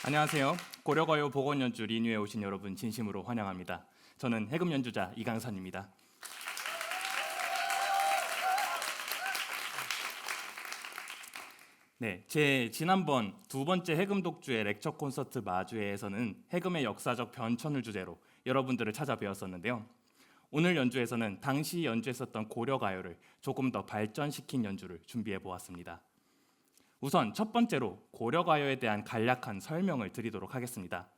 안녕하세요. 고려가요 복원연주 리뉴에 오신 여러분 진심으로 환영합니다. 저는 해금 연주자 이강선입니다. 네, 제 지난번 두 번째 해금 독주의 렉처 콘서트 마주회에서는 해금의 역사적 변천을 주제로 여러분들을 찾아뵈었었는데요. 오늘 연주에서는 당시 연주했었던 고려가요를 조금 더 발전시킨 연주를 준비해 보았습니다. 우선 첫 번째로 고려가요에 대한 간략한 설명을 드리도록 하겠습니다.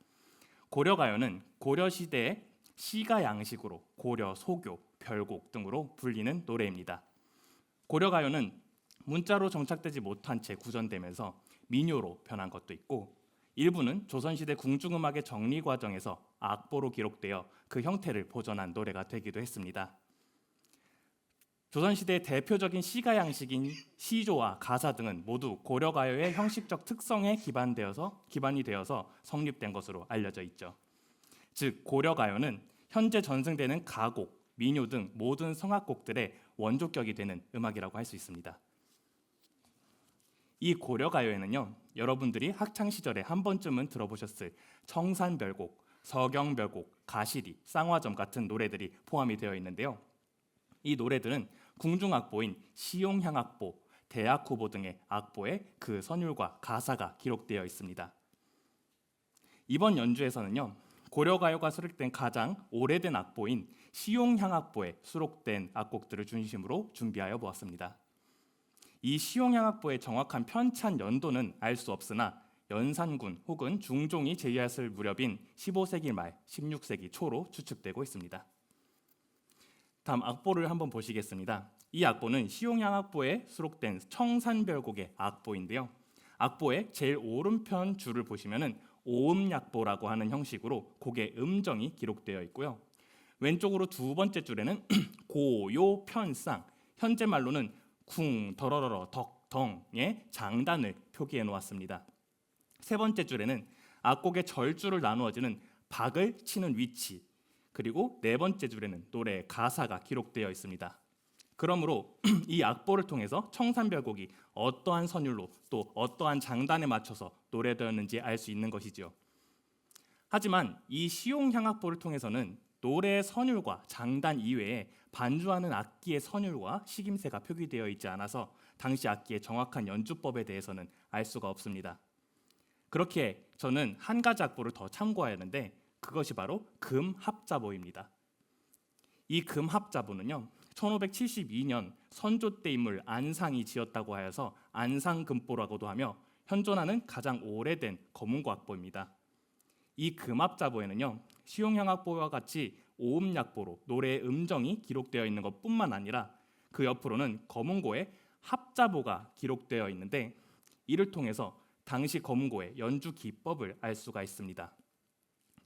고려가요는 고려시대의 시가 양식으로 고려, 소교, 별곡 등으로 불리는 노래입니다. 고려가요는 문자로 정착되지 못한 채 구전되면서 민요로 변한 것도 있고, 일부는 조선시대 궁중음악의 정리 과정에서 악보로 기록되어 그 형태를 보존한 노래가 되기도 했습니다. 조선시대의 대표적인 시가 양식인 시조와 가사 등은 모두 고려가요의 형식적 특성에 기반이 되어서 성립된 것으로 알려져 있죠. 즉 고려가요는 현재 전승되는 가곡, 민요 등 모든 성악곡들의 원조격이 되는 음악이라고 할 수 있습니다. 이 고려가요에는요, 여러분들이 학창 시절에 한 번쯤은 들어보셨을 청산별곡, 서경별곡, 가시리, 쌍화점 같은 노래들이 포함이 되어 있는데요. 이 노래들은 궁중악보인 시용향악보, 대학후보 등의 악보에 그 선율과 가사가 기록되어 있습니다. 이번 연주에서는요, 고려가요가 수록된 가장 오래된 악보인 시용향악보에 수록된 악곡들을 중심으로 준비하여 보았습니다. 이 시용향악보의 정확한 편찬 연도는 알 수 없으나 연산군 혹은 중종이 제위했을 무렵인 15세기 말, 16세기 초로 추측되고 있습니다. 다음 악보를 한번 보시겠습니다. 이 악보는 시용향악보에 수록된 청산별곡의 악보인데요. 악보의 제일 오른편 줄을 보시면은 오음약보라고 하는 형식으로 곡의 음정이 기록되어 있고요. 왼쪽으로 두 번째 줄에는 고요 편쌍, 현재 말로는 쿵 더러러러 덕덩의 장단을 표기해 놓았습니다. 세 번째 줄에는 악곡의 절주를 나누어지는 박을 치는 위치, 그리고 네 번째 줄에는 노래의 가사가 기록되어 있습니다. 그러므로 이 악보를 통해서 청산별곡이 어떠한 선율로 또 어떠한 장단에 맞춰서 노래되었는지 알 수 있는 것이지요. 하지만 이 시용향악보를 통해서는 노래의 선율과 장단 이외에 반주하는 악기의 선율과 식임새가 표기되어 있지 않아서 당시 악기의 정확한 연주법에 대해서는 알 수가 없습니다. 그렇게 저는 한 가지 악보를 더 참고하였는데 그것이 바로 금합자보입니다. 이 금합자보는요, 1572년 선조 때 인물 안상이 지었다고 하여서 안상금보라고도 하며 현존하는 가장 오래된 검은고 악보입니다. 이 금합자보에는요, 시용향악보와 같이 오음약보로 노래의 음정이 기록되어 있는 것뿐만 아니라 그 옆으로는 검은고의 합자보가 기록되어 있는데 이를 통해서 당시 검은고의 연주 기법을 알 수가 있습니다.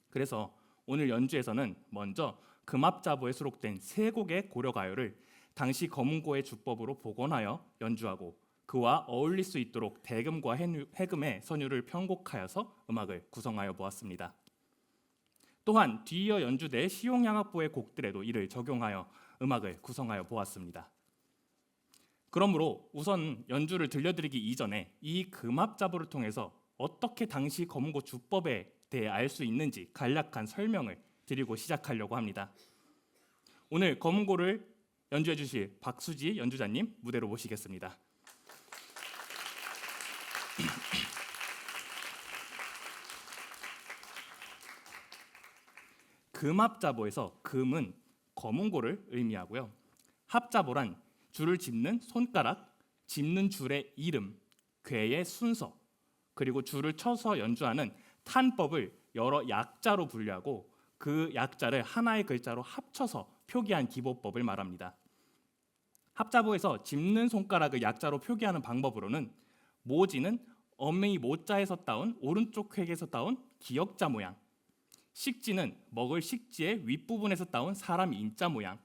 그래서 오늘 연주에서는 먼저 금합자보에 수록된 세 곡의 고려가요를 당시 검은고의 주법으로 복원하여 연주하고 그와 어울릴 수 있도록 대금과 해금의 선율을 편곡하여서 음악을 구성하여 보았습니다. 또한 뒤이어 연주될 시용향악보의 곡들에도 이를 적용하여 음악을 구성하여 보았습니다. 그러므로 우선 연주를 들려드리기 이전에 이 금합자보를 통해서 어떻게 당시 검은고 주법에 대해 알 수 있는지 간략한 설명을 드리고 시작하려고 합니다. 오늘 검은고를 연주해 주실 박수지 연주자님 무대로 모시겠습니다. 금합자보에서 금은 검은고를 의미하고요. 합자보란 줄을 짚는 손가락, 짚는 줄의 이름, 괴의 순서, 그리고 줄을 쳐서 연주하는 탄법을 여러 약자로 분류하고 그 약자를 하나의 글자로 합쳐서 표기한 기보법을 말합니다. 합자보에서 짚는 손가락을 약자로 표기하는 방법으로는 모지는 어미 모자에서 따온 오른쪽 획에서 따온 기역자 모양, 식지는 먹을 식지의 윗부분에서 따온 사람 인자 모양,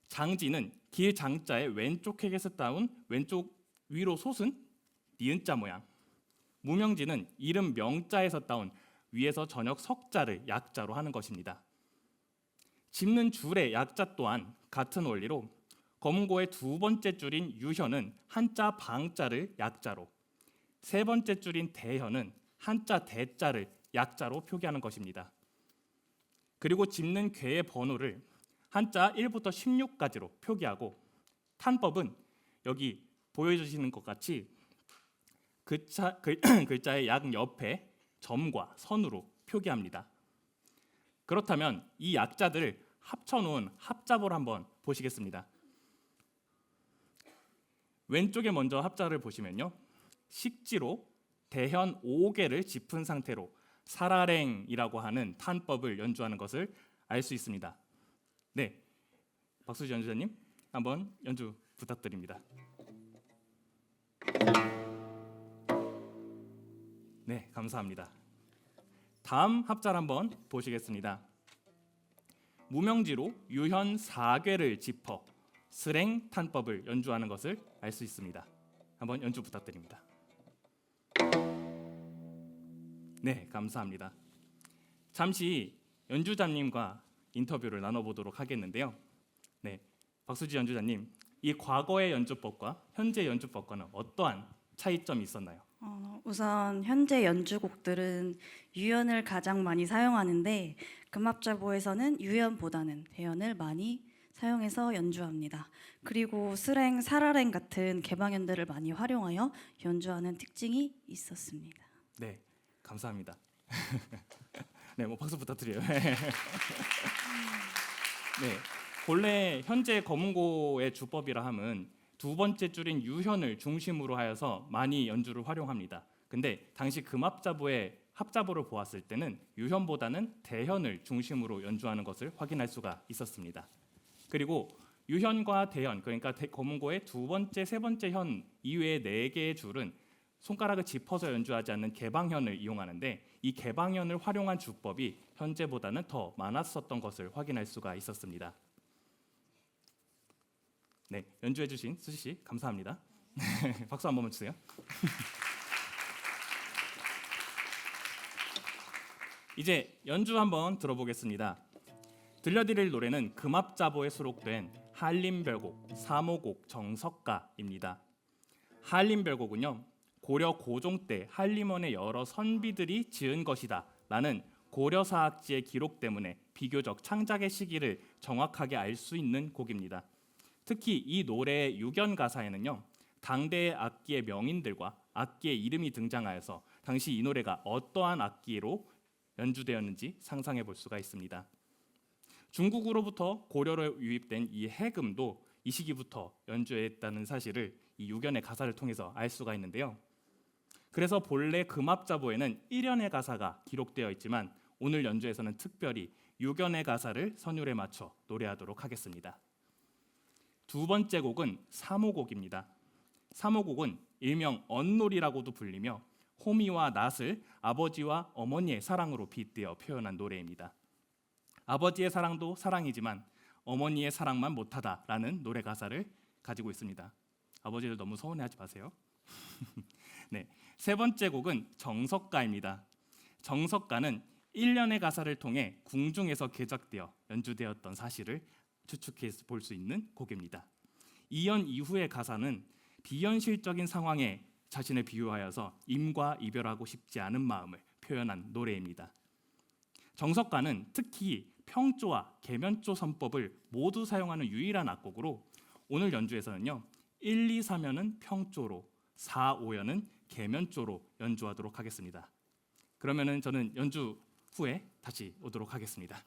장지는 길 장자의 왼쪽 획에서 따온 왼쪽 위로 솟은 니은자 모양, 무명지는 이름 명자에서 따온 위에서 저녁 석자를 약자로 하는 것입니다. 짚는 줄의 약자 또한 같은 원리로 검은고의 두 번째 줄인 유현은 한자 방자를 약자로, 세 번째 줄인 대현은 한자 대자를 약자로 표기하는 것입니다. 그리고 짚는 괴의 번호를 한자 1부터 16까지로 표기하고 탄법은 여기 보여주시는 것 같이 글자의 약 옆에 점과 선으로 표기합니다. 그렇다면 이 약자들을 합쳐놓은 합자보를 한번 보시겠습니다. 왼쪽에 먼저 합자를 보시면요, 식지로 대현 5개를 짚은 상태로 사라랭이라고 하는 탄법을 연주하는 것을 알 수 있습니다. 네, 박수지 연주자님 한번 연주 부탁드립니다. 네, 감사합니다. 다음 합자를 한번 보시겠습니다. 무명지로 유현 4괴를 짚어 스랭 탄법을 연주하는 것을 알 수 있습니다. 한번 연주 부탁드립니다. 네, 감사합니다. 잠시 연주자님과 인터뷰를 나눠보도록 하겠는데요. 네, 박수지 연주자님, 이 과거의 연주법과 현재 연주법과는 어떠한 차이점이 있었나요? 우선 현재 연주곡들은 유연을 가장 많이 사용하는데 금합자보에서는 유연보다는 대연을 많이 사용해서 연주합니다. 그리고 스랭, 사라랭 같은 개방현들을 많이 활용하여 연주하는 특징이 있었습니다. 네, 감사합니다. 네, 뭐 박수 부탁드려요. 네, 본래 현재 검은고의 주법이라 함은 두 번째 줄인 유현을 중심으로 하여서 많이 연주를 활용합니다. 근데 당시 금합자보의 합자보를 보았을 때는 유현보다는 대현을 중심으로 연주하는 것을 확인할 수가 있었습니다. 그리고 유현과 대현, 그러니까 검은고의 두 번째, 세 번째 현 이외의 4개의 줄은 손가락을 짚어서 연주하지 않는 개방현을 이용하는데 이 개방현을 활용한 주법이 현재보다는 더 많았었던 것을 확인할 수가 있었습니다. 네, 연주해주신 수지 씨 감사합니다. 박수 한 번만 주세요. 이제 연주 한번 들어보겠습니다. 들려드릴 노래는 금합자보에 수록된 한림별곡 3호곡 정석가입니다. 한림별곡은요, 고려 고종 때 한림원의 여러 선비들이 지은 것이다 라는 고려사학지의 기록 때문에 비교적 창작의 시기를 정확하게 알 수 있는 곡입니다. 특히 이 노래의 유견 가사에는요, 당대의 악기의 명인들과 악기의 이름이 등장하여서 당시 이 노래가 어떠한 악기로 연주되었는지 상상해 볼 수가 있습니다. 중국으로부터 고려로 유입된 이 해금도 이 시기부터 연주했다는 사실을 이 유견의 가사를 통해서 알 수가 있는데요. 그래서 본래 금합자보에는 1연의 가사가 기록되어 있지만 오늘 연주에서는 특별히 유견의 가사를 선율에 맞춰 노래하도록 하겠습니다. 두 번째 곡은 3호곡입니다. 3호곡은 일명 언놀이라고도 불리며 호미와 낫을 아버지와 어머니의 사랑으로 빗대어 표현한 노래입니다. 아버지의 사랑도 사랑이지만 어머니의 사랑만 못하다라는 노래 가사를 가지고 있습니다. 아버지들 너무 서운해하지 마세요. 네, 세 번째 곡은 정석가입니다. 정석가는 1년의 가사를 통해 궁중에서 개작되어 연주되었던 사실을 추측해 볼 수 있는 곡입니다. 2연 이후의 가사는 비현실적인 상황에 자신을 비유하여서 임과 이별하고 싶지 않은 마음을 표현한 노래입니다. 정석가는 특히 평조와 계면조 선법을 모두 사용하는 유일한 악곡으로 오늘 연주에서는요, 1, 2, 3연은 평조로, 4, 5연은 계면조로 연주하도록 하겠습니다. 그러면은 저는 연주 후에 다시 오도록 하겠습니다.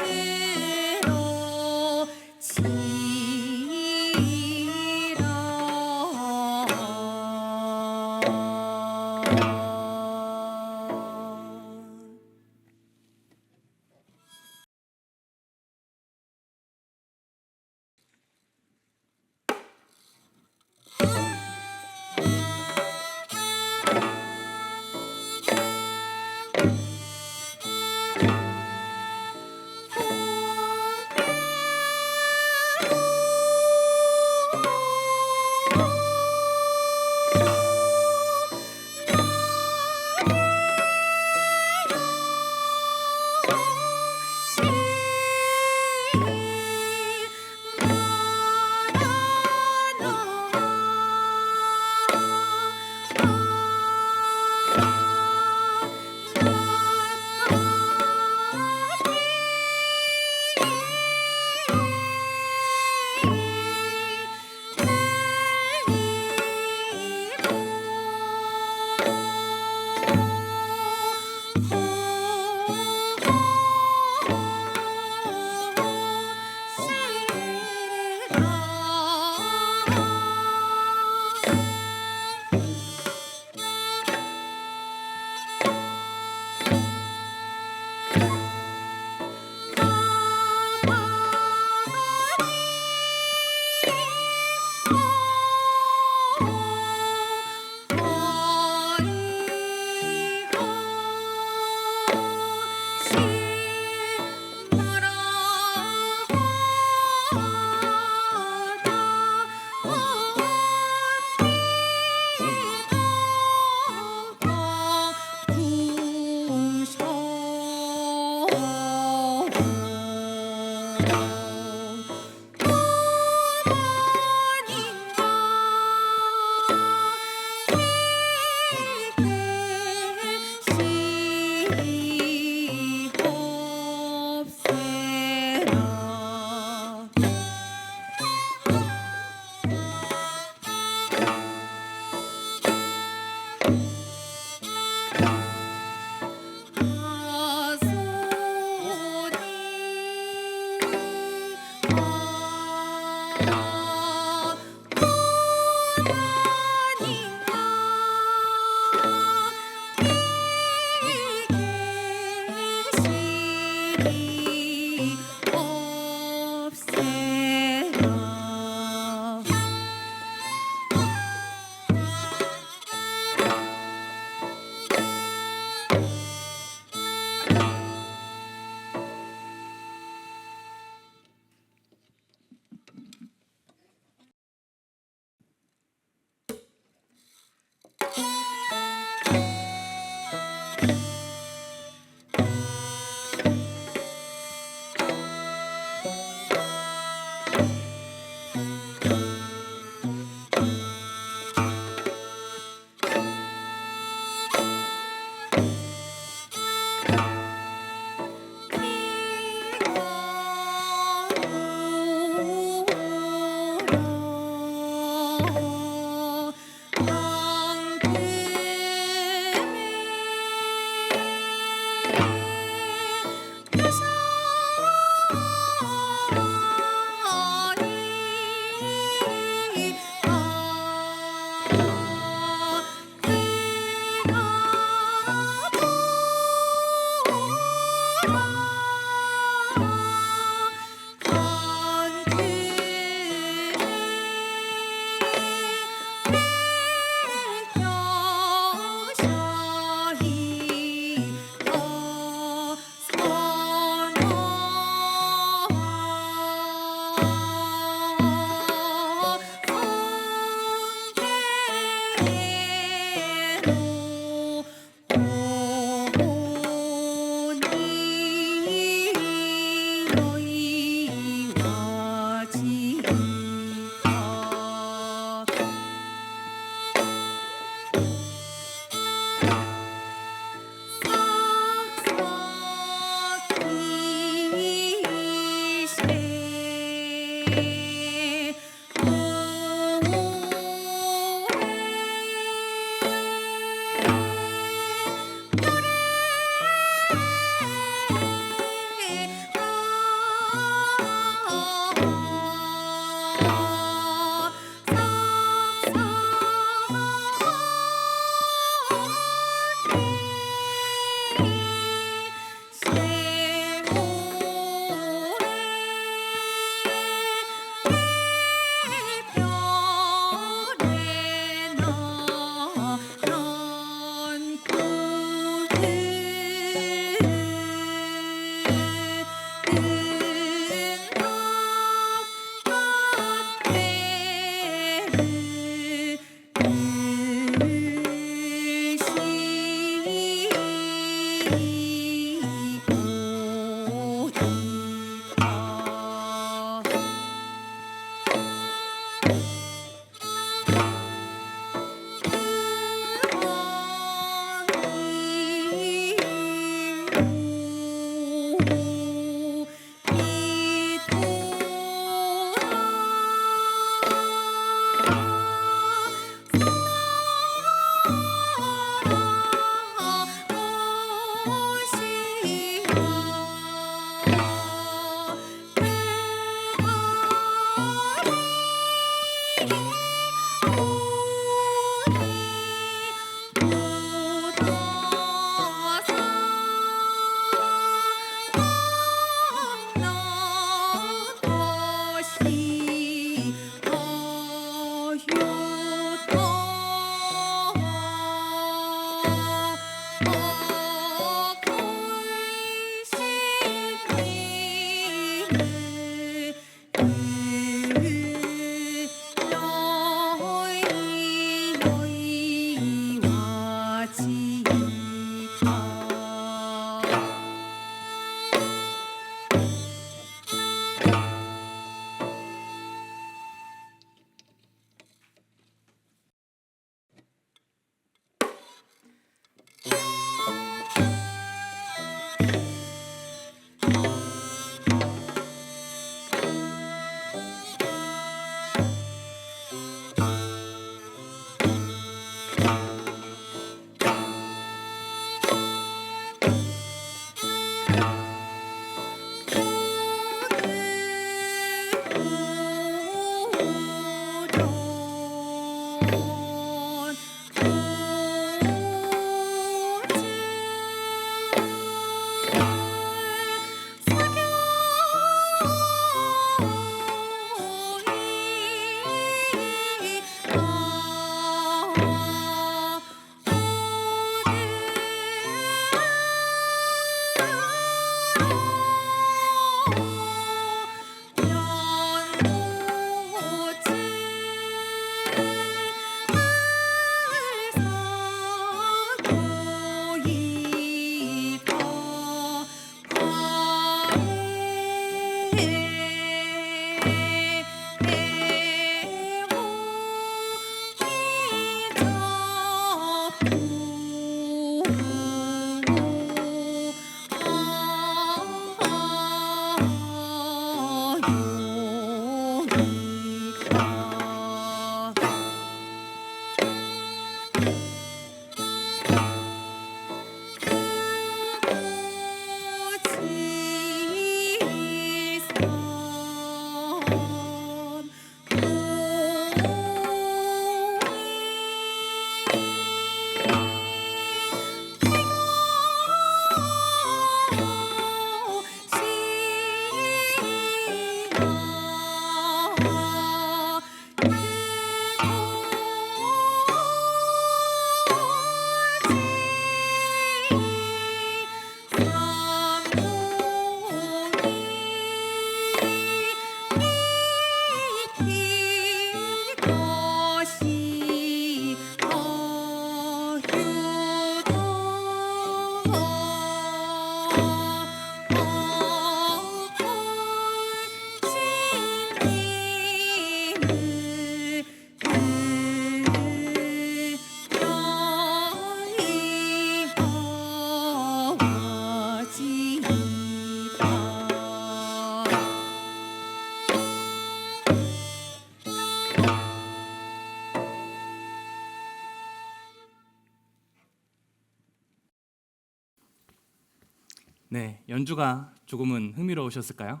연주가 조금은 흥미로우셨을까요?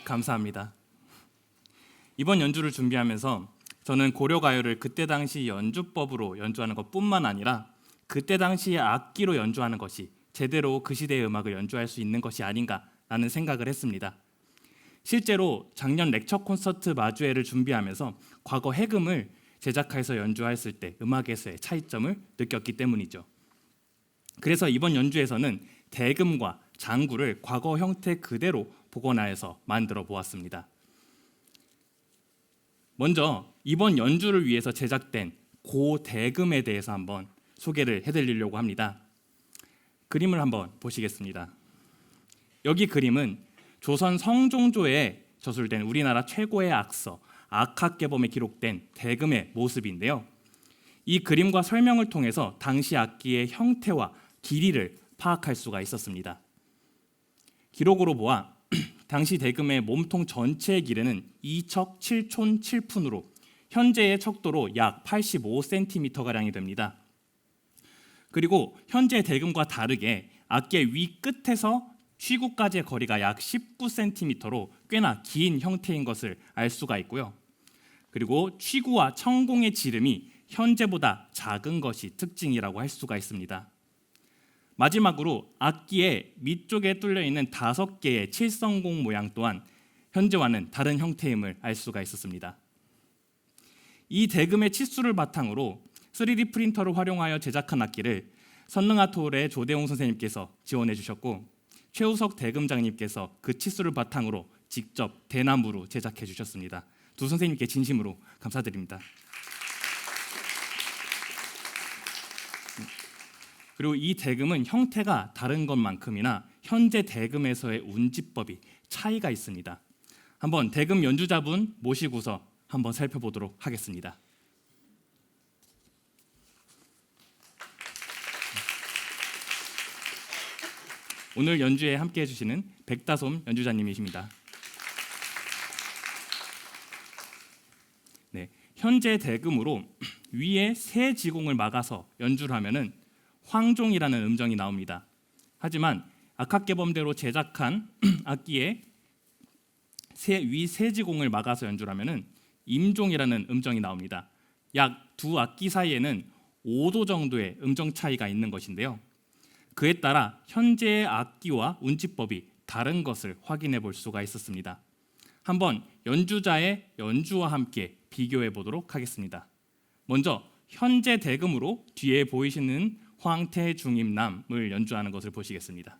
감사합니다. 이번 연주를 준비하면서 저는 고려가요를 그때 당시 연주법으로 연주하는 것뿐만 아니라 그때 당시의 악기로 연주하는 것이 제대로 그 시대의 음악을 연주할 수 있는 것이 아닌가라는 생각을 했습니다. 실제로 작년 렉처 콘서트 마주회를 준비하면서 과거 해금을 제작해서 연주했을 때 음악에서의 차이점을 느꼈기 때문이죠. 그래서 이번 연주에서는 대금과 장구를 과거 형태 그대로 복원하여서 만들어 보았습니다. 먼저 이번 연주를 위해서 제작된 고대금에 대해서 한번 소개를 해드리려고 합니다. 그림을 한번 보시겠습니다. 여기 그림은 조선 성종조에 저술된 우리나라 최고의 악서 악학계범에 기록된 대금의 모습인데요. 이 그림과 설명을 통해서 당시 악기의 형태와 길이를 파악할 수가 있었습니다. 기록으로 보아 당시 대금의 몸통 전체의 길이는 2척 7촌 7푼으로 현재의 척도로 약 85cm가량이 됩니다. 그리고 현재 대금과 다르게 악기의 위 끝에서 취구까지의 거리가 약 19cm로 꽤나 긴 형태인 것을 알 수가 있고요. 그리고 취구와 청공의 지름이 현재보다 작은 것이 특징이라고 할 수가 있습니다. 마지막으로 악기의 밑쪽에 뚫려 있는 5개의 칠성공 모양 또한 현재와는 다른 형태임을 알 수가 있었습니다. 이 대금의 치수를 바탕으로 3D 프린터를 활용하여 제작한 악기를 선능아톨의 조대홍 선생님께서 지원해 주셨고 최우석 대금장님께서 그 치수를 바탕으로 직접 대나무로 제작해 주셨습니다. 두 선생님께 진심으로 감사드립니다. 그리고 이 대금은 형태가 다른 것만큼이나 현재 대금에서의 운지법이 차이가 있습니다. 한번 대금 연주자분 모시고서 한번 살펴보도록 하겠습니다. 오늘 연주에 함께해 주시는 백다솜 연주자님이십니다. 네, 현재 대금으로 위에 세 지공을 막아서 연주를 하면은 황종이라는 음정이 나옵니다. 하지만 악학계범대로 제작한 악기에 위 세 지공을 막아서 연주를 하면은 임종이라는 음정이 나옵니다. 약 두 악기 사이에는 5도 정도의 음정 차이가 있는 것인데요. 그에 따라 현재의 악기와 운치법이 다른 것을 확인해 볼 수가 있었습니다. 한번 연주자의 연주와 함께 비교해 보도록 하겠습니다. 먼저 현재 대금으로 뒤에 보이시는 황태중임남을 연주하는 것을 보시겠습니다.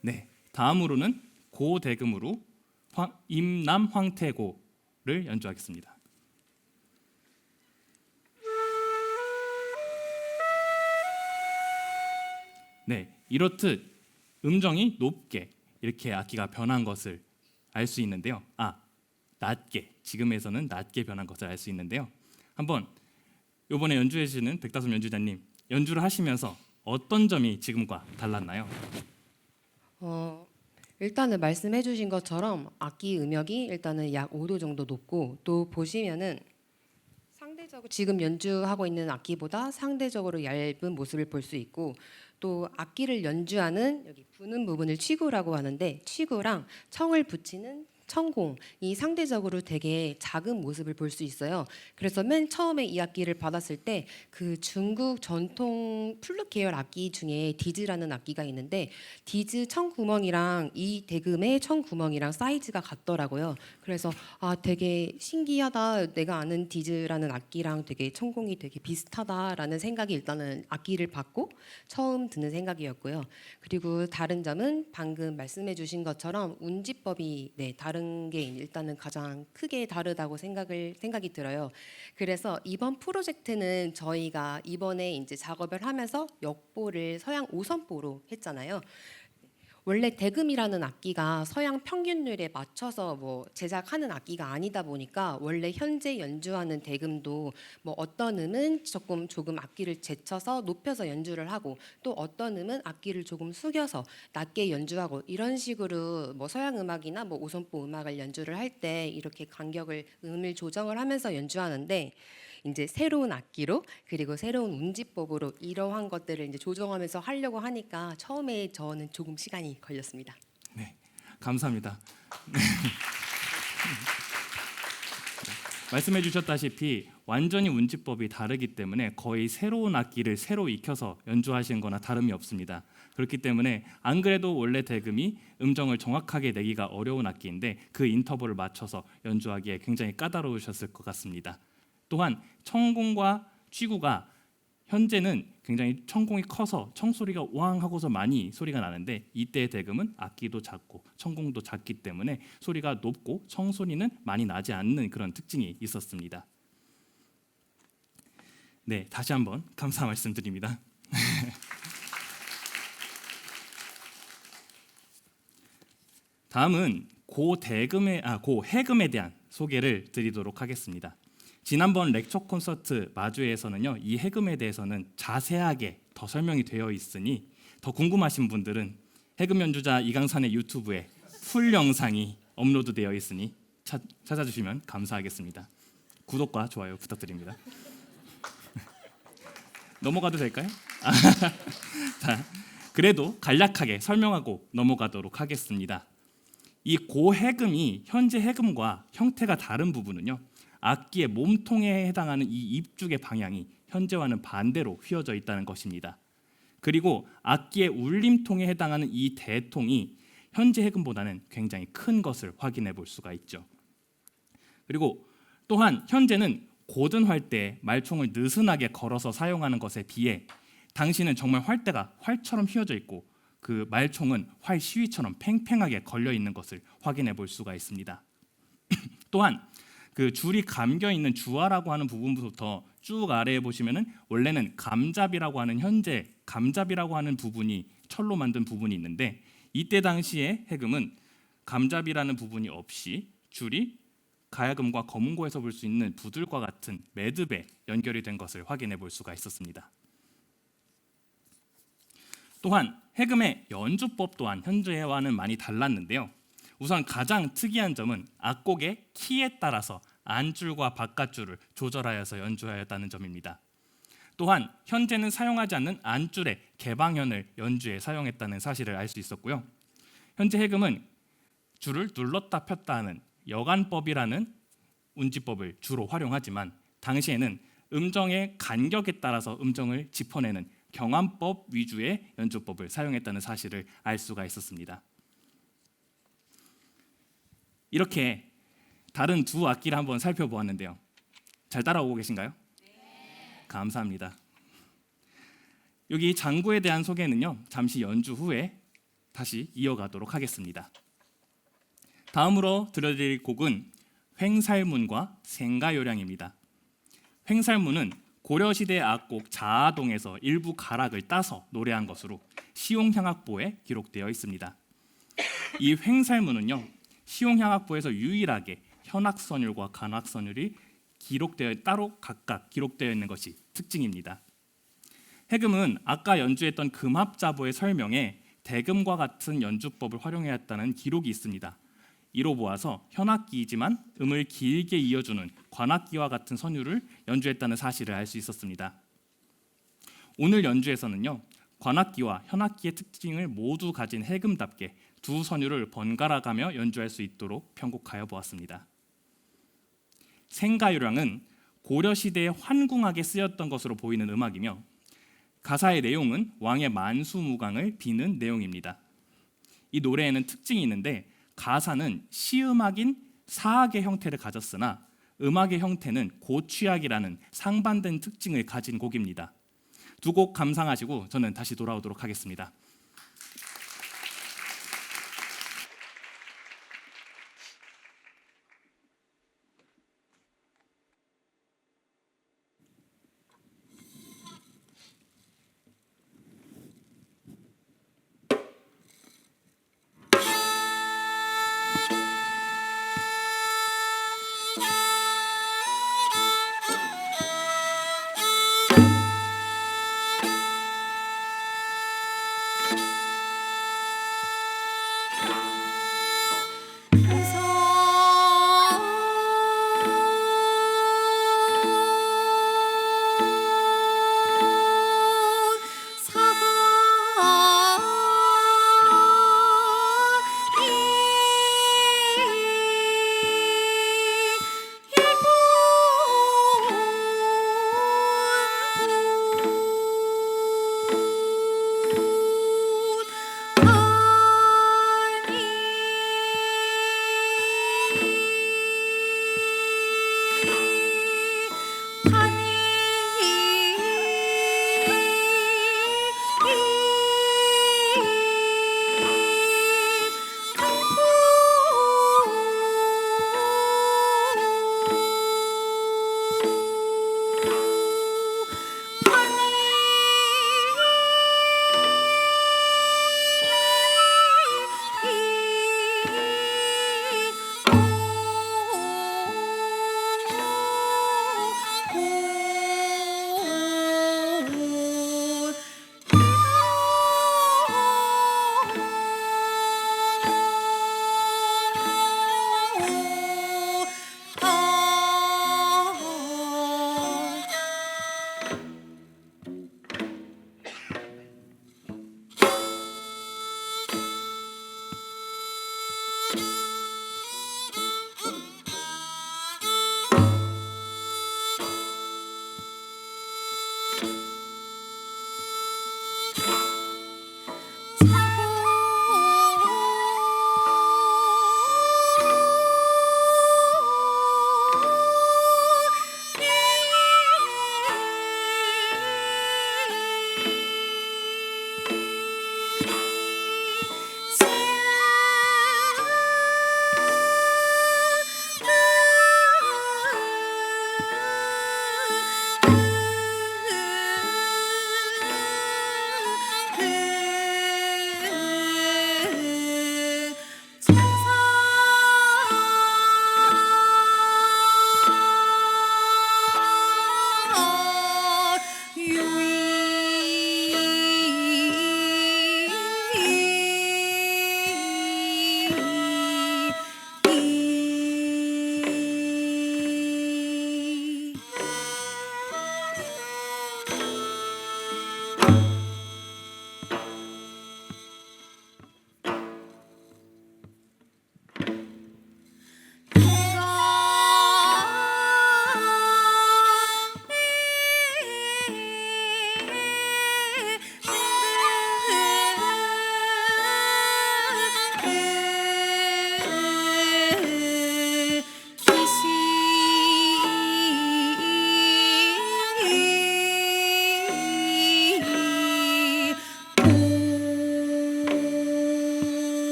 네, 다음으로는 고대금으로 임남 황태고를 연주하겠습니다. 네, 이렇듯 음정이 높게 이렇게 악기가 변한 것을 알 수 있는데요. 낮게, 지금에서는 낮게 변한 것을 알 수 있는데요. 한번 이번에 연주해 주시는 백다솜 연주자님, 연주를 하시면서 어떤 점이 지금과 달랐나요? 일단은 말씀해 주신 것처럼 악기 음역이 일단은 약 5도 정도 높고 또 보시면은 상대적으로 지금 연주하고 있는 악기보다 상대적으로 얇은 모습을 볼 수 있고 또 악기를 연주하는 여기 부는 부분을 취구라고 하는데 취구랑 청을 붙이는 청공이 상대적으로 되게 작은 모습을 볼 수 있어요. 그래서 맨 처음에 이 악기를 받았을 때 그 중국 전통 플룻 계열 악기 중에 디즈라는 악기가 있는데 디즈 청구멍이랑 이 대금의 청구멍이랑 사이즈가 같더라고요. 그래서 되게 신기하다. 내가 아는 디즈라는 악기랑 되게 청공이 되게 비슷하다라는 생각이 일단은 악기를 받고 처음 드는 생각이었고요. 그리고 다른 점은 방금 말씀해 주신 것처럼 운지법이 다른 게 일단은 가장 크게 다르다고 생각이 들어요. 그래서 이번 프로젝트는 저희가 이번에 이제 작업을 하면서 역보를 서양 5선보로 했잖아요. 원래 대금이라는 악기가 서양 평균율에 맞춰서 제작하는 악기가 아니다 보니까 원래 현재 연주하는 대금도 어떤 음은 조금 악기를 제쳐서 높여서 연주를 하고 또 어떤 음은 악기를 조금 숙여서 낮게 연주하고 이런 식으로 서양 음악이나 5선보 음악을 연주를 할 때 이렇게 간격을 음을 조정을 하면서 연주하는데 이제 새로운 악기로 그리고 새로운 운지법으로 이러한 것들을 이제 조정하면서 하려고 하니까 처음에 저는 조금 시간이 걸렸습니다. 네, 감사합니다. 말씀해 주셨다시피 완전히 운지법이 다르기 때문에 거의 새로운 악기를 새로 익혀서 연주하신 거나 다름이 없습니다. 그렇기 때문에 안 그래도 원래 대금이 음정을 정확하게 내기가 어려운 악기인데 그 인터벌을 맞춰서 연주하기에 굉장히 까다로우셨을 것 같습니다. 또한 청공과 취구가 현재는 굉장히 청공이 커서 청소리가 왕 하고서 많이 소리가 나는데 이때의 대금은 악기도 작고 청공도 작기 때문에 소리가 높고 청소리는 많이 나지 않는 그런 특징이 있었습니다. 네, 다시 한번 감사 말씀드립니다. 다음은 고해금에 대한 소개를 드리도록 하겠습니다. 지난번 렉처 콘서트 마주에서는요, 이 해금에 대해서는 자세하게 더 설명이 되어 있으니 더 궁금하신 분들은 해금 연주자 이강산의 유튜브에 풀 영상이 업로드되어 있으니 찾아주시면 감사하겠습니다. 구독과 좋아요 부탁드립니다. 넘어가도 될까요? 자, 그래도 간략하게 설명하고 넘어가도록 하겠습니다. 이 고해금이 현재 해금과 형태가 다른 부분은요, 악기의 몸통에 해당하는 이 입죽의 방향이 현재와는 반대로 휘어져 있다는 것입니다. 그리고 악기의 울림통에 해당하는 이 대통이 현재 해금보다는 굉장히 큰 것을 확인해 볼 수가 있죠. 그리고 또한 현재는 고든 활대에 말총을 느슨하게 걸어서 사용하는 것에 비해 당시는 정말 활대가 활처럼 휘어져 있고 그 말총은 활 시위처럼 팽팽하게 걸려 있는 것을 확인해 볼 수가 있습니다. 또한 그 줄이 감겨 있는 주화라고 하는 부분부터 쭉 아래에 보시면은 원래는 감잡이라고 하는 현재 감잡이라고 하는 부분이 철로 만든 부분이 있는데 이때 당시에 해금은 감잡이라는 부분이 없이 줄이 가야금과 거문고에서 볼 수 있는 부들과 같은 매듭에 연결이 된 것을 확인해 볼 수가 있었습니다. 또한 해금의 연주법 또한 현재와는 많이 달랐는데요. 우선 가장 특이한 점은 악곡의 키에 따라서 안줄과 바깥줄을 조절하여서 연주하였다는 점입니다. 또한 현재는 사용하지 않는 안줄의 개방현을 연주에 사용했다는 사실을 알 수 있었고요. 현재 해금은 줄을 눌렀다 폈다 하는 여간법이라는 운지법을 주로 활용하지만 당시에는 음정의 간격에 따라서 음정을 짚어내는 경환법 위주의 연주법을 사용했다는 사실을 알 수가 있었습니다. 이렇게 다른 두 악기를 한번 살펴보았는데요. 잘 따라오고 계신가요? 네. 감사합니다. 여기 장구에 대한 소개는요, 잠시 연주 후에 다시 이어가도록 하겠습니다. 다음으로 들려드릴 곡은 횡살문과 생가요량입니다. 횡살문은 고려시대 악곡 자아동에서 일부 가락을 따서 노래한 것으로 시용향악보에 기록되어 있습니다. 이 횡살문은요, 시용향악보에서 유일하게 현악선율과 간악선율이 따로 각각 기록되어 있는 것이 특징입니다. 해금은 아까 연주했던 금합자보의 설명에 대금과 같은 연주법을 활용해왔다는 기록이 있습니다. 이로 보아서 현악기이지만 음을 길게 이어주는 관악기와 같은 선율을 연주했다는 사실을 알 수 있었습니다. 오늘 연주에서는요, 관악기와 현악기의 특징을 모두 가진 해금답게 두 선율을 번갈아 가며 연주할 수 있도록 편곡하여 보았습니다. 생가요량은 고려시대에 환궁하게 쓰였던 것으로 보이는 음악이며 가사의 내용은 왕의 만수무강을 비는 내용입니다. 이 노래에는 특징이 있는데 가사는 시음악인 사악의 형태를 가졌으나 음악의 형태는 고취악이라는 상반된 특징을 가진 곡입니다. 두 곡 감상하시고 저는 다시 돌아오도록 하겠습니다.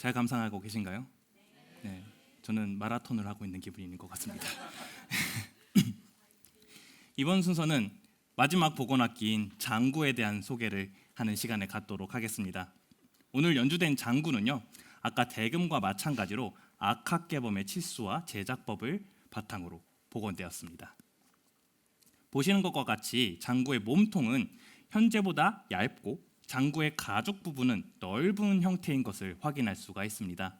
잘 감상하고 계신가요? 네, 저는 마라톤을 하고 있는 기분인 것 같습니다. 이번 순서는 마지막 보건악기인 장구에 대한 소개를 하는 시간을 갖도록 하겠습니다. 오늘 연주된 장구는요, 아까 대금과 마찬가지로 악학개범의 치수와 제작법을 바탕으로 복원되었습니다. 보시는 것과 같이 장구의 몸통은 현재보다 얇고 장구의 가죽 부분은 넓은 형태인 것을 확인할 수가 있습니다.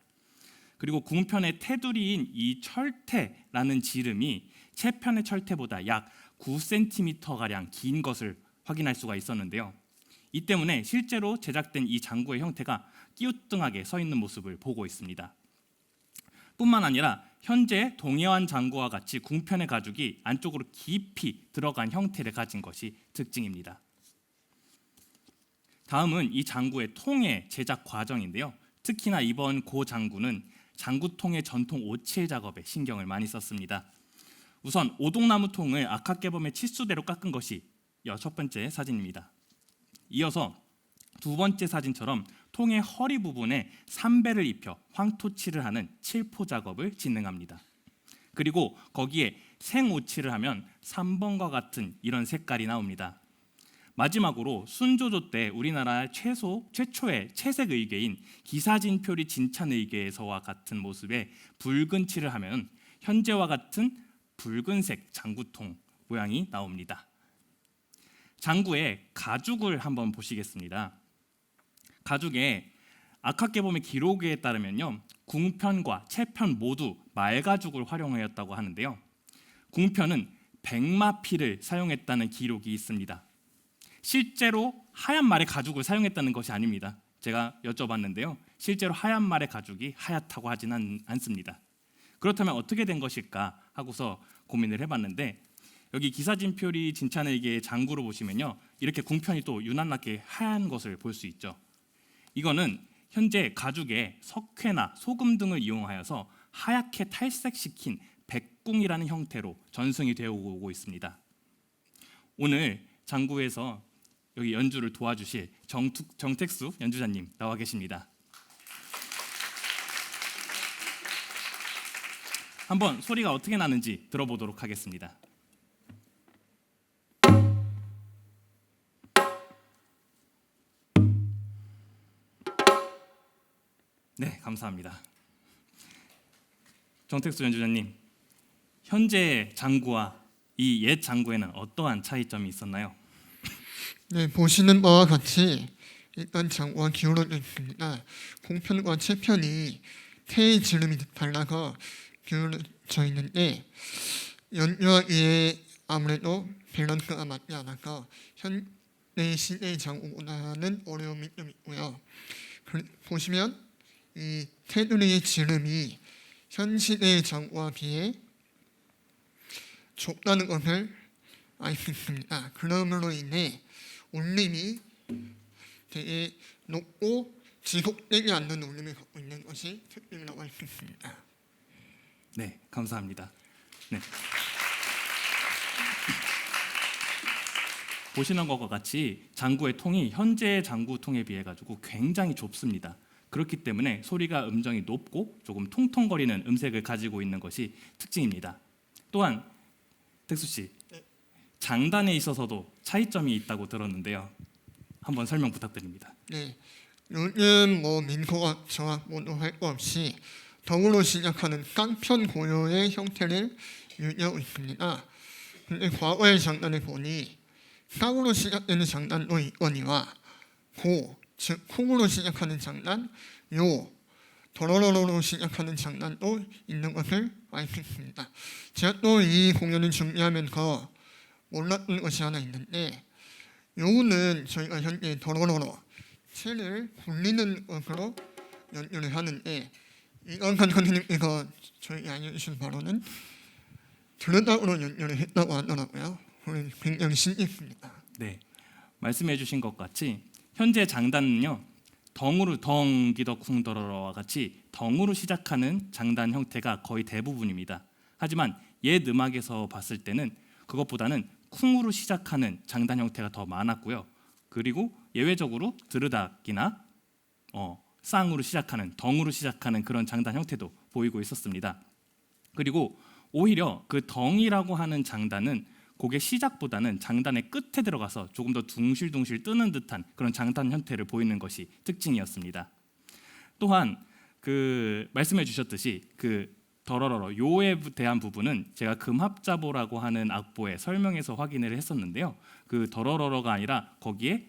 그리고 궁편의 테두리인 이 철퇴라는 지름이 채편의 철퇴보다 약 9cm가량 긴 것을 확인할 수가 있었는데요. 이 때문에 실제로 제작된 이 장구의 형태가 끼우뚱하게 서 있는 모습을 보고 있습니다. 뿐만 아니라 현재 동해안 장구와 같이 궁편의 가죽이 안쪽으로 깊이 들어간 형태를 가진 것이 특징입니다. 다음은 이 장구의 통의 제작 과정인데요. 특히나 이번 고 장구는 장구통의 전통 오칠 작업에 신경을 많이 썼습니다. 우선 오동나무 통을 악학개범의 치수대로 깎은 것이 첫 번째 사진입니다. 이어서 두 번째 사진처럼 통의 허리 부분에 삼배를 입혀 황토칠을 하는 칠포 작업을 진행합니다. 그리고 거기에 생오칠을 하면 3번과 같은 이런 색깔이 나옵니다. 마지막으로 순조조 때 우리나라 최초의 채색 의궤인 기사진표리 진찬의궤에서와 같은 모습의 붉은 칠을 하면 현재와 같은 붉은색 장구통 모양이 나옵니다. 장구의 가죽을 한번 보시겠습니다. 가죽에 악학개범의 기록에 따르면요, 궁편과 채편 모두 말가죽을 활용하였다고 하는데요. 궁편은 백마피를 사용했다는 기록이 있습니다. 실제로 하얀 말의 가죽을 사용했다는 것이 아닙니다. 제가 여쭤봤는데요, 실제로 하얀 말의 가죽이 하얗다고 하지는 않습니다. 그렇다면 어떻게 된 것일까 하고서 고민을 해봤는데, 여기 기사진표리 진찬의궤의 장구를 보시면요, 이렇게 궁편이 또 유난하게 하얀 것을 볼 수 있죠. 이거는 현재 가죽에 석회나 소금 등을 이용하여서 하얗게 탈색시킨 백궁이라는 형태로 전승이 되어 오고 있습니다. 오늘 장구에서 여기 연주를 도와주실 정택수 연주자님 나와 계십니다. 한번 소리가 어떻게 나는지 들어보도록 하겠습니다. 네, 감사합니다. 정택수 연주자님, 현재 장구와 이 옛 장구에는 어떠한 차이점이 있었나요? 네, 보시는 바와 같이 일단 장구가 기울어져 있습니다. 궁편과 채편이 태의 지름이 달라서 기울어져 있는데, 연주하기에 아무래도 밸런스가 맞지 않아서 현대 시대의 장구보다는 어려움이 좀 있고요. 보시면 이 테두리의 지름이 현 시대의 장구와 비해 좁다는 것을 알 수 있습니다. 그러므로 인해 울림이 되게 높고 지속되지 않는 울림을 갖고 있는 것이 특징이라고 할 수 있습니다. 네, 감사합니다. 네. 보시는 것과 같이 장구의 통이 현재의 장구 통에 비해 가지고 굉장히 좁습니다. 그렇기 때문에 소리가 음정이 높고 조금 통통거리는 음색을 가지고 있는 것이 특징입니다. 또한 택수 씨, 장단에 있어서도 차이점이 있다고 들었는데요. 한번 설명 부탁드립니다. 네, 요즘 민소가 정확 모두 할 것 없이 덕으로 시작하는 깡편 고요의 형태를 유지하고 있습니다. 근데 과거의 장단을 보니 깡으로 시작되는 장단도 있거니와 고, 즉 콩으로 시작하는 장단, 요, 도로로로 시작하는 장단도 있는 것을 알 수 있습니다. 제가 또 이 공연을 준비하면서 몰랐던 것이 하나 있는데, 요는 저희가 현재 도로로로 채를 굴리는 것으로 연주를 하는데, 이광선 선생님께서 저희 알려주신 바로는 드르닥으로 연주를 했다고 하더라고요. 굉장히 신기했습니다. 네, 말씀해 주신 것 같이 현재 장단은요, 덩으로 덩기더쿵더러와 같이 덩으로 시작하는 장단 형태가 거의 대부분입니다. 하지만 옛 음악에서 봤을 때는 그것보다는 쿵으로 시작하는 장단 형태가 더 많았고요. 그리고 예외적으로 드르닥이나 쌍으로 시작하는, 덩으로 시작하는 그런 장단 형태도 보이고 있었습니다. 그리고 오히려 그 덩이라고 하는 장단은 곡의 시작보다는 장단의 끝에 들어가서 조금 더 둥실둥실 뜨는 듯한 그런 장단 형태를 보이는 것이 특징이었습니다. 또한 그 말씀해 주셨듯이 그 더러러러 요에 대한 부분은 제가 금합자보라고 하는 악보의 설명에서 확인을 했었는데요. 그 더러러러가 아니라 거기에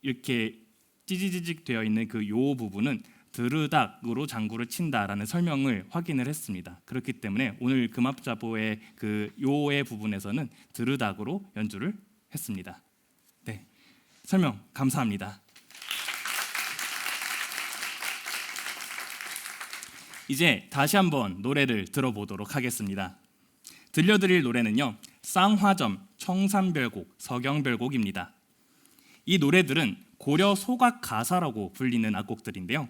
이렇게 찌지지직 되어 있는 그 요 부분은 드르닥으로 장구를 친다라는 설명을 확인을 했습니다. 그렇기 때문에 오늘 금합자보의 그 요의 부분에서는 드르닥으로 연주를 했습니다. 네, 설명 감사합니다. 이제 다시 한번 노래를 들어보도록 하겠습니다. 들려드릴 노래는요, 쌍화점, 청산별곡, 서경별곡입니다. 이 노래들은 고려 소각 가사라고 불리는 악곡들인데요.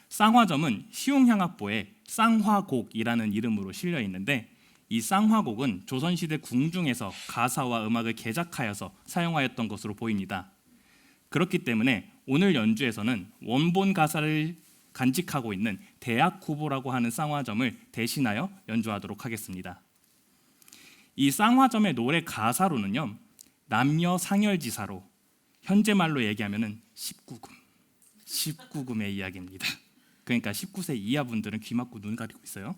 쌍화점은 시용향악보에 쌍화곡이라는 이름으로 실려 있는데, 이 쌍화곡은 조선시대 궁중에서 가사와 음악을 개작하여서 사용하였던 것으로 보입니다. 그렇기 때문에 오늘 연주에서는 원본 가사를 간직하고 있는 대학후보라고 하는 쌍화점을 대신하여 연주하도록 하겠습니다. 이 쌍화점의 노래 가사로는요, 남녀 상열지사로, 현재 말로 얘기하면은 19금의 이야기입니다. 그러니까 19세 이하 분들은 귀 막고 눈 가리고 있어요.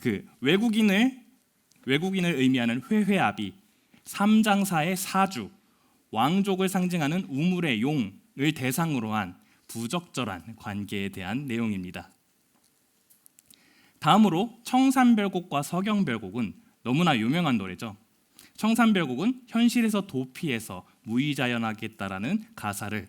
그 외국인을 의미하는 회회아비, 삼장사의 사주, 왕족을 상징하는 우물의 용을 대상으로 한 부적절한 관계에 대한 내용입니다. 다음으로 청산별곡과 서경별곡은 너무나 유명한 노래죠. 청산별곡은 현실에서 도피해서 무의자연하겠다라는 가사를,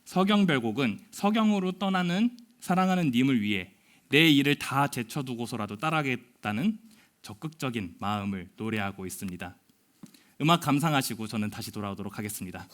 서경별곡은 서경으로 떠나는 사랑하는 님을 위해 내 일을 다 제쳐두고서라도 따라가겠다는 적극적인 마음을 노래하고 있습니다. 음악 감상하시고 저는 다시 돌아오도록 하겠습니다.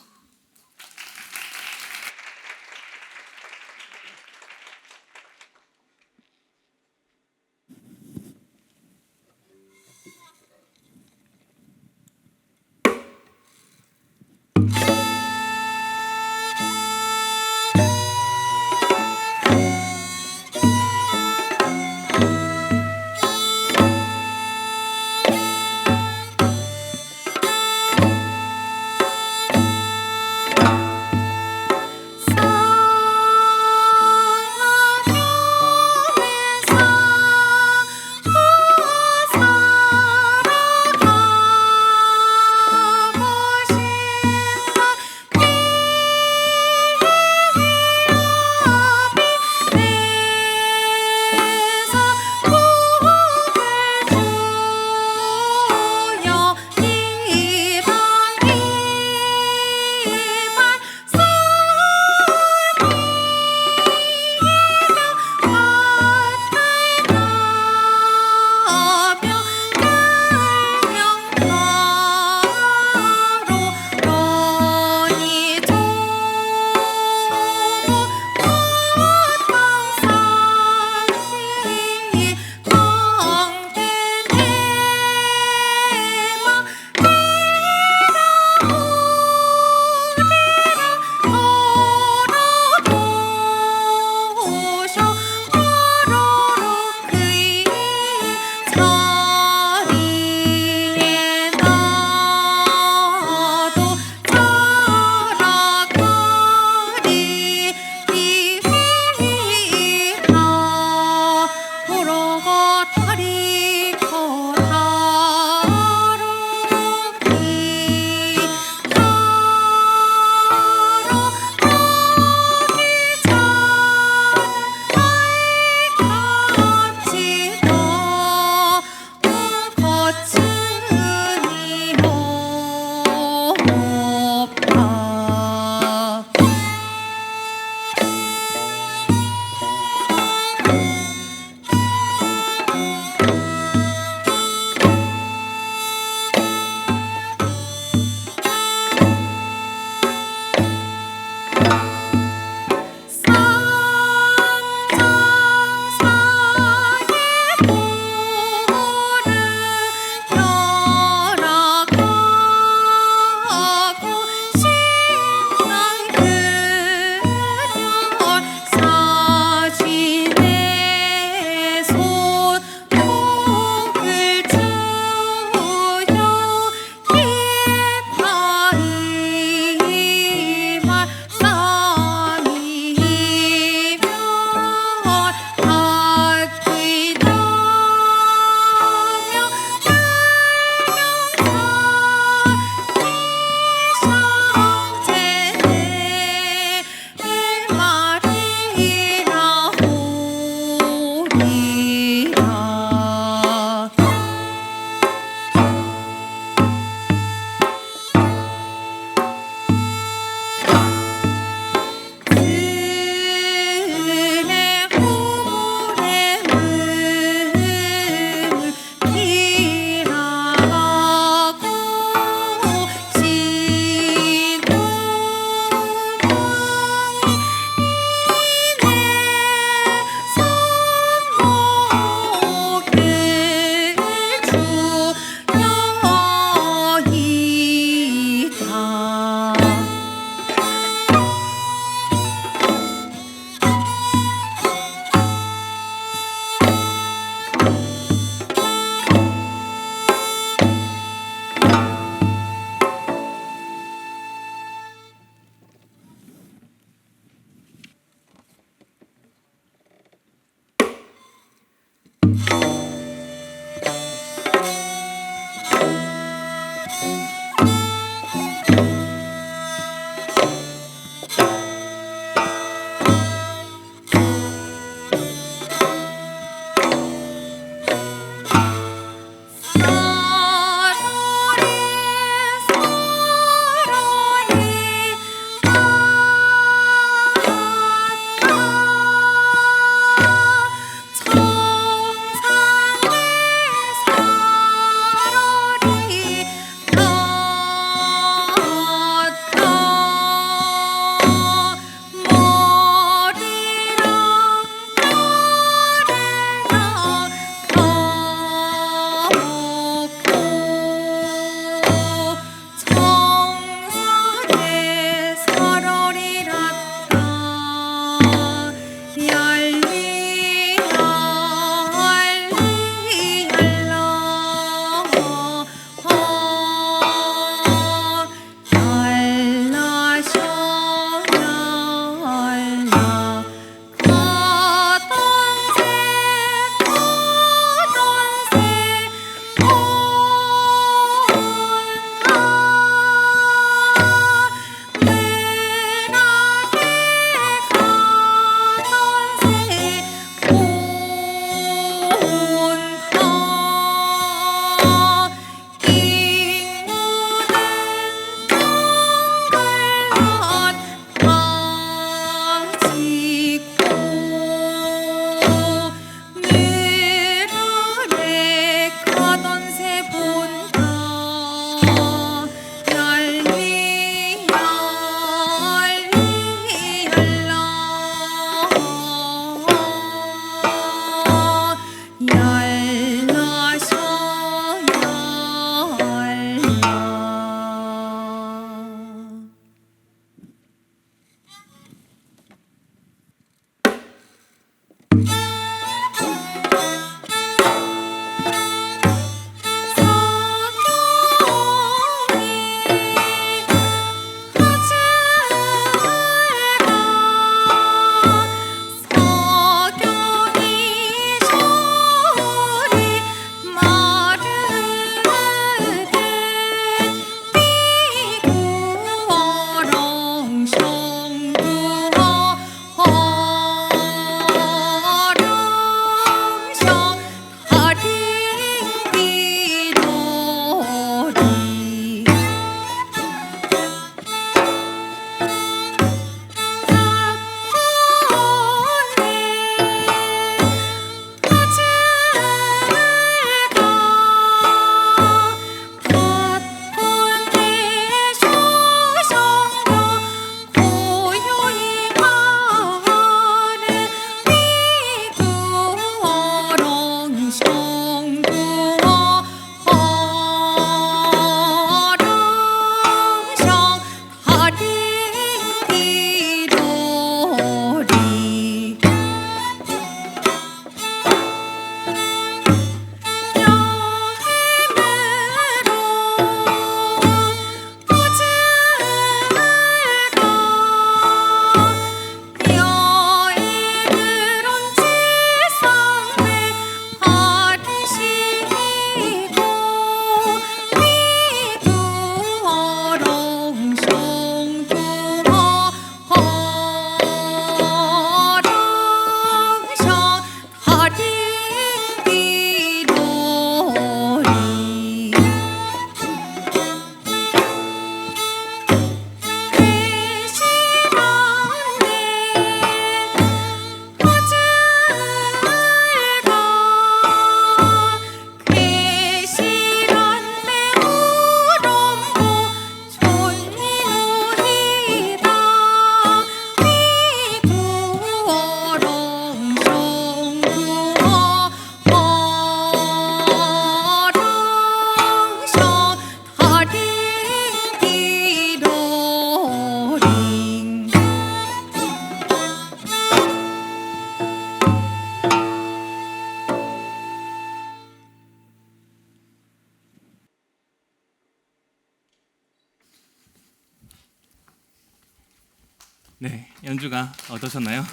네, 연주가 어떠셨나요?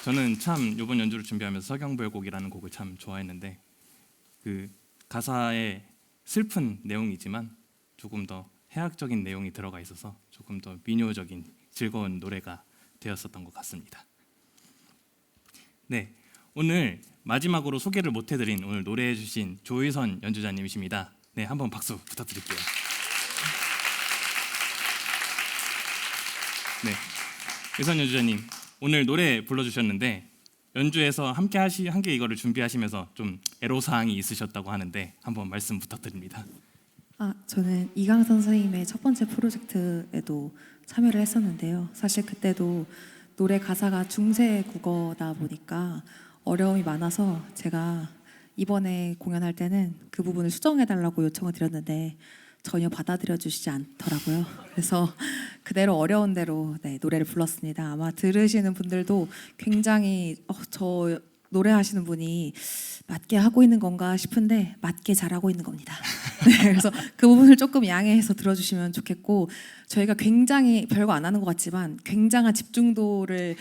저는 참 이번 연주를 준비하면서 서경별곡이라는 곡을 참 좋아했는데 그 가사에 슬픈 내용이지만 조금 더 해학적인 내용이 들어가 있어서 조금 더 민요적인 즐거운 노래가 되었었던 것 같습니다. 네, 오늘 마지막으로 소개를 못 해드린 오늘 노래해 주신 조희선 연주자님이십니다. 네, 한번 박수 부탁드릴게요. 네, 유선 연주자님 오늘 노래 불러주셨는데 연주에서 함께 이거를 준비하시면서 좀 애로사항이 있으셨다고 하는데 한번 말씀 부탁드립니다. 저는 이강선 선생님의 첫 번째 프로젝트에도 참여를 했었는데요. 사실 그때도 노래 가사가 중세 국어다 보니까 어려움이 많아서 제가 이번에 공연할 때는 그 부분을 수정해달라고 요청을 드렸는데 전혀 받아들여 주시지 않더라고요. 그래서 그대로 어려운 대로 노래를 불렀습니다. 아마 들으시는 분들도 굉장히 저 노래하시는 분이 맞게 하고 있는 건가 싶은데 맞게 잘하고 있는 겁니다. 네, 그래서 그 부분을 조금 양해해서 들어주시면 좋겠고 저희가 굉장히 별거 안 하는 것 같지만 굉장한 집중도를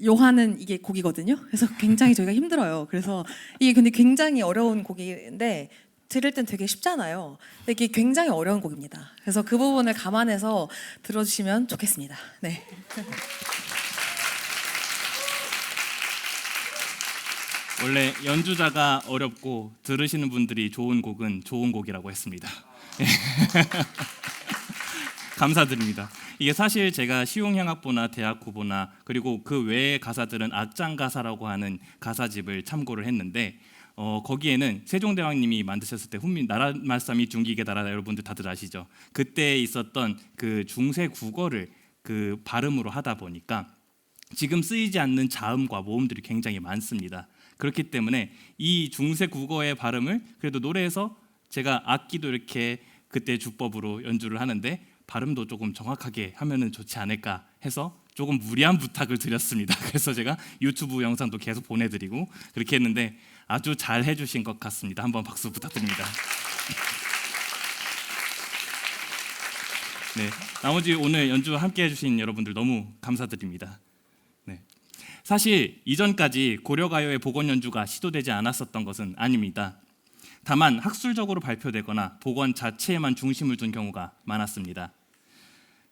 요하는 이게 곡이거든요. 그래서 굉장히 저희가 힘들어요. 그래서 이게 근데 굉장히 어려운 곡인데 들을 땐 되게 쉽잖아요. 근데 이게 굉장히 어려운 곡입니다. 그래서 그 부분을 감안해서 들어주시면 좋겠습니다. 네. 원래 연주자가 어렵고 들으시는 분들이 좋은 곡은 좋은 곡이라고 했습니다. 감사드립니다. 이게 사실 제가 시용향악보나 대학후보나 그리고 그 외의 가사들은 악장가사라고 하는 가사집을 참고를 했는데 거기에는 세종대왕님이 만드셨을 때 훈민 나라 말씀이 중기게 나라 여러분들 다들 아시죠? 그때 있었던 그 중세 국어를 그 발음으로 하다 보니까 지금 쓰이지 않는 자음과 모음들이 굉장히 많습니다. 그렇기 때문에 이 중세 국어의 발음을 그래도 노래에서 제가 악기도 이렇게 그때 주법으로 연주를 하는데 발음도 조금 정확하게 하면은 좋지 않을까 해서 조금 무리한 부탁을 드렸습니다. 그래서 제가 유튜브 영상도 계속 보내드리고 그렇게 했는데 아주 잘 해주신 것 같습니다. 한번 박수 부탁드립니다. 네, 나머지 오늘 연주 함께 해주신 여러분들 너무 감사드립니다. 네, 사실 이전까지 고려가요의 복원 연주가 시도되지 않았었던 것은 아닙니다. 다만 학술적으로 발표되거나 복원 자체에만 중심을 둔 경우가 많았습니다.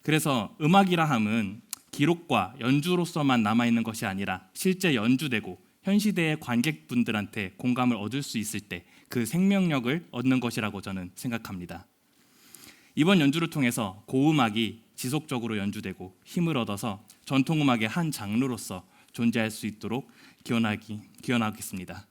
그래서 음악이라 함은 기록과 연주로서만 남아있는 것이 아니라 실제 연주되고 현 시대의 관객분들한테 공감을 얻을 수 있을 때 그 생명력을 얻는 것이라고 저는 생각합니다. 이번 연주를 통해서 고음악이 지속적으로 연주되고 힘을 얻어서 전통음악의 한 장르로서 존재할 수 있도록 기원하겠습니다.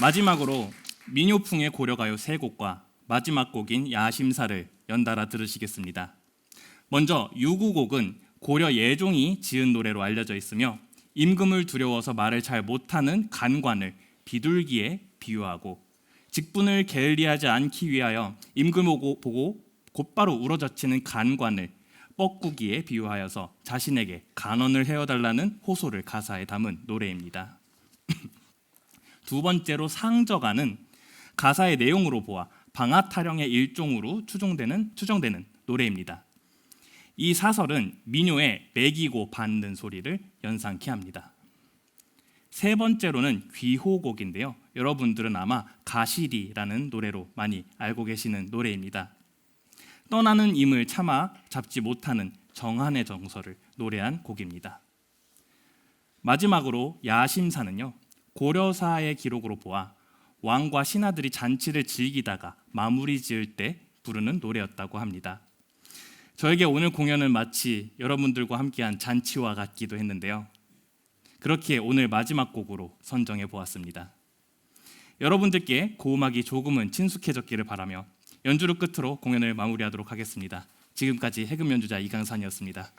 마지막으로 민요풍의 고려가요 세 곡과 마지막 곡인 야심사를 연달아 들으시겠습니다. 먼저 유구곡은 고려 예종이 지은 노래로 알려져 있으며 임금을 두려워서 말을 잘 못하는 간관을 비둘기에 비유하고 직분을 게을리하지 않기 위하여 임금을 보고 곧바로 우러젖히는 간관을 뻐꾸기에 비유하여서 자신에게 간언을 해어달라는 호소를 가사에 담은 노래입니다. 두 번째로 상저가는 가사의 내용으로 보아 방아타령의 일종으로 추정되는 노래입니다. 이 사설은 민요의 매기고 받는 소리를 연상케 합니다. 세 번째로는 귀호곡인데요. 여러분들은 아마 가시리라는 노래로 많이 알고 계시는 노래입니다. 떠나는 임을 참아 잡지 못하는 정한의 정서를 노래한 곡입니다. 마지막으로 야심사는요. 고려사의 기록으로 보아 왕과 신하들이 잔치를 즐기다가 마무리 지을 때 부르는 노래였다고 합니다. 저에게 오늘 공연은 마치 여러분들과 함께한 잔치와 같기도 했는데요. 그렇기에 오늘 마지막 곡으로 선정해 보았습니다. 여러분들께 고음악이 조금은 친숙해졌기를 바라며 연주를 끝으로 공연을 마무리하도록 하겠습니다. 지금까지 해금 연주자 이강산이었습니다.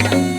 감사합니다.